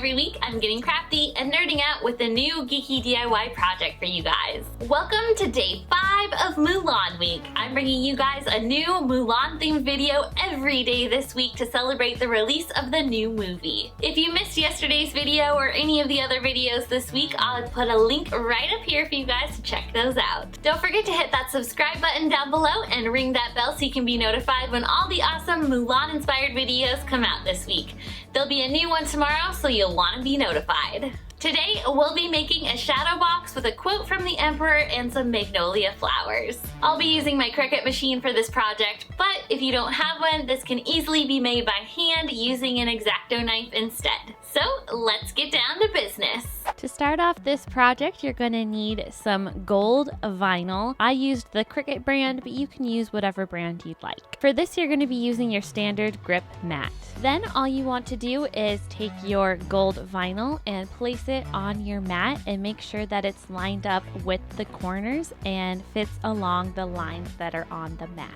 every week, I'm getting crafty and nerding out with a new geeky DIY project for you guys. Welcome to day 5 of Mulan week. I'm bringing you guys a new Mulan themed video every day this week to celebrate the release of the new movie. If you missed yesterday's video or any of the other videos this week, I'll put a link right up here for you guys to check those out. Don't forget to hit that subscribe button down below and ring that bell so you can be notified when all the awesome Mulan inspired videos come out this week. There'll be a new one tomorrow, so you'll want to be notified. Today, we'll be making a shadow box with a quote from the Emperor and some magnolia flowers. I'll be using my Cricut machine for this project, but if you don't have one, this can easily be made by hand using an X-Acto knife instead. So let's get down to business. To start off this project, you're going to need some gold vinyl. I used the Cricut brand, but you can use whatever brand you'd like. For this, you're going to be using your standard grip mat. Then all you want to do is take your gold vinyl and place it on your mat and make sure that it's lined up with the corners and fits along the lines that are on the mat.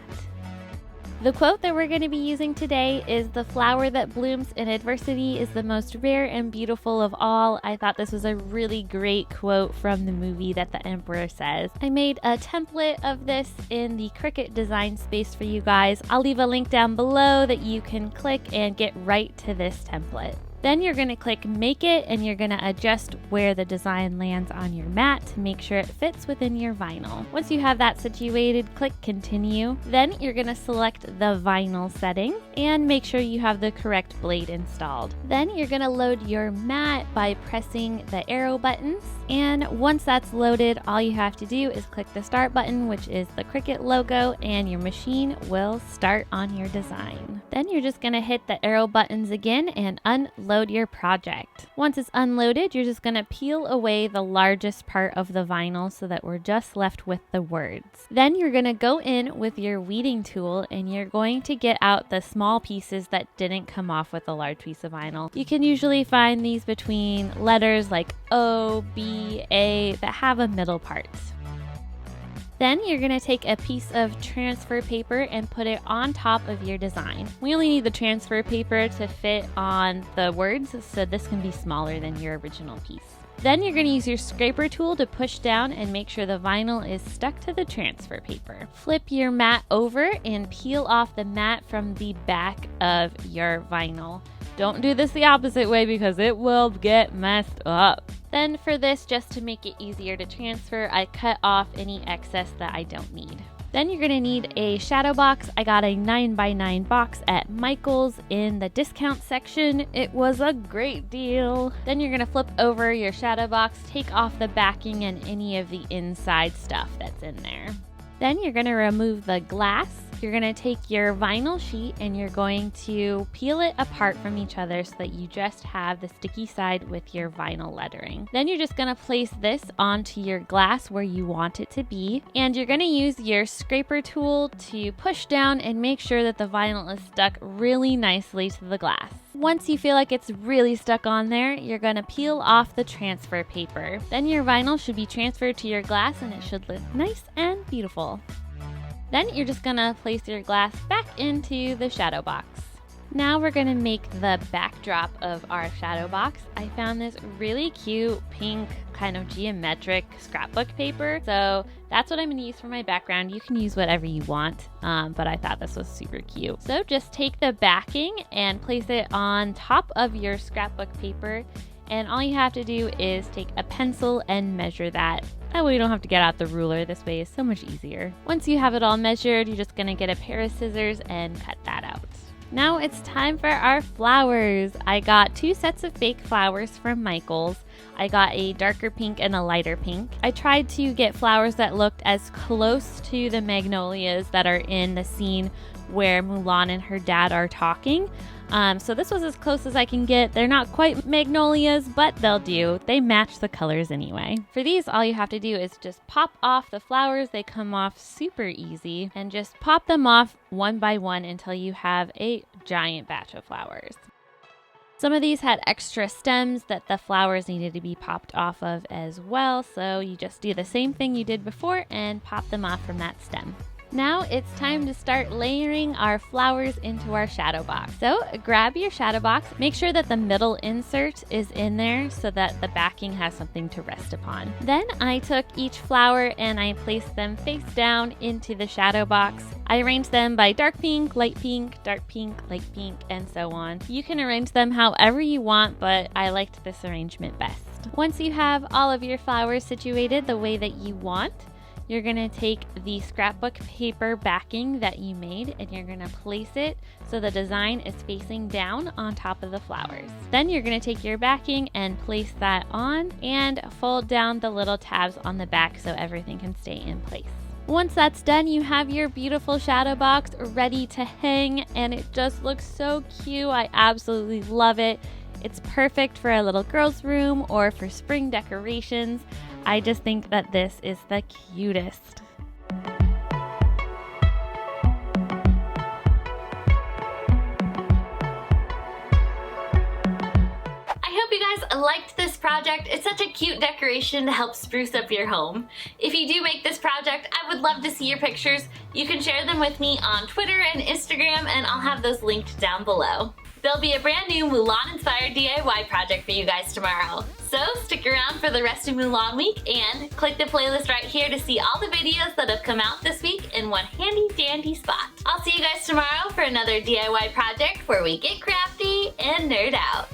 The quote that we're going to be using today is, "The flower that blooms in adversity is the most rare and beautiful of all." I thought this was a really great quote from the movie that the Emperor says. I made a template of this in the Cricut design space for you guys. I'll leave a link down below that you can click and get right to this template. Then you're going to click Make It and you're going to adjust where the design lands on your mat to make sure it fits within your vinyl. Once you have that situated, click Continue. Then you're going to select the vinyl setting and make sure you have the correct blade installed. Then you're going to load your mat by pressing the arrow buttons. And once that's loaded, all you have to do is click the Start button, which is the Cricut logo, and your machine will start on your design. Then you're just going to hit the arrow buttons again and unload your project. Once it's unloaded, you're just going to peel away the largest part of the vinyl so that we're just left with the words. Then you're going to go in with your weeding tool and you're going to get out the small pieces that didn't come off with a large piece of vinyl. You can usually find these between letters like O, B, A that have a middle part. Then you're going to take a piece of transfer paper and put it on top of your design. We only need the transfer paper to fit on the words, so this can be smaller than your original piece. Then you're going to use your scraper tool to push down and make sure the vinyl is stuck to the transfer paper. Flip your mat over and peel off the mat from the back of your vinyl. Don't do this the opposite way because it will get messed up. Then for this, just to make it easier to transfer, I cut off any excess that I don't need. Then you're going to need a shadow box. I got a 9x9 box at Michael's in the discount section. It was a great deal. Then you're going to flip over your shadow box, take off the backing and any of the inside stuff that's in there. Then you're going to remove the glass. You're going to take your vinyl sheet and you're going to peel it apart from each other so that you just have the sticky side with your vinyl lettering. Then you're just going to place this onto your glass where you want it to be. And you're going to use your scraper tool to push down and make sure that the vinyl is stuck really nicely to the glass. Once you feel like it's really stuck on there, you're going to peel off the transfer paper. Then your vinyl should be transferred to your glass and it should look nice and beautiful. Then you're just going to place your glass back into the shadow box. Now we're going to make the backdrop of our shadow box. I found this really cute pink kind of geometric scrapbook paper. So that's what I'm going to use for my background. You can use whatever you want, but I thought this was super cute. So just take the backing and place it on top of your scrapbook paper. And all you have to do is take a pencil and measure that. That way you don't have to get out the ruler. This way is so much easier. Once you have it all measured, you're just gonna get a pair of scissors and cut that out. Now it's time for our flowers. I got 2 sets of fake flowers from Michael's. I got a darker pink and a lighter pink. I tried to get flowers that looked as close to the magnolias that are in the scene where Mulan and her dad are talking. So this was as close as I can get. They're not quite magnolias, but they'll do. They match the colors anyway. For these, all you have to do is just pop off the flowers. They come off super easy. And just pop them off one by one until you have a giant batch of flowers. Some of these had extra stems that the flowers needed to be popped off of as well. So you just do the same thing you did before and pop them off from that stem. Now it's time to start layering our flowers into our shadow box. So grab your shadow box, make sure that the middle insert is in there so that the backing has something to rest upon. Then I took each flower and I placed them face down into the shadow box. I arranged them by dark pink, light pink, light pink, and so on. You can arrange them however you want, but I liked this arrangement best. Once you have all of your flowers situated the way that you want, you're gonna take the scrapbook paper backing that you made and you're gonna place it so the design is facing down on top of the flowers. Then you're gonna take your backing and place that on and fold down the little tabs on the back so everything can stay in place. Once that's done, you have your beautiful shadow box ready to hang and it just looks so cute. I absolutely love it. It's perfect for a little girl's room or for spring decorations. I just think that this is the cutest. I hope you guys liked this project. It's such a cute decoration to help spruce up your home. If you do make this project, I would love to see your pictures. You can share them with me on Twitter and Instagram, and I'll have those linked down below. There'll be a brand new Mulan-inspired DIY project for you guys tomorrow. So stick around for the rest of Mulan week and click the playlist right here to see all the videos that have come out this week in one handy dandy spot. I'll see you guys tomorrow for another DIY project where we get crafty and nerd out.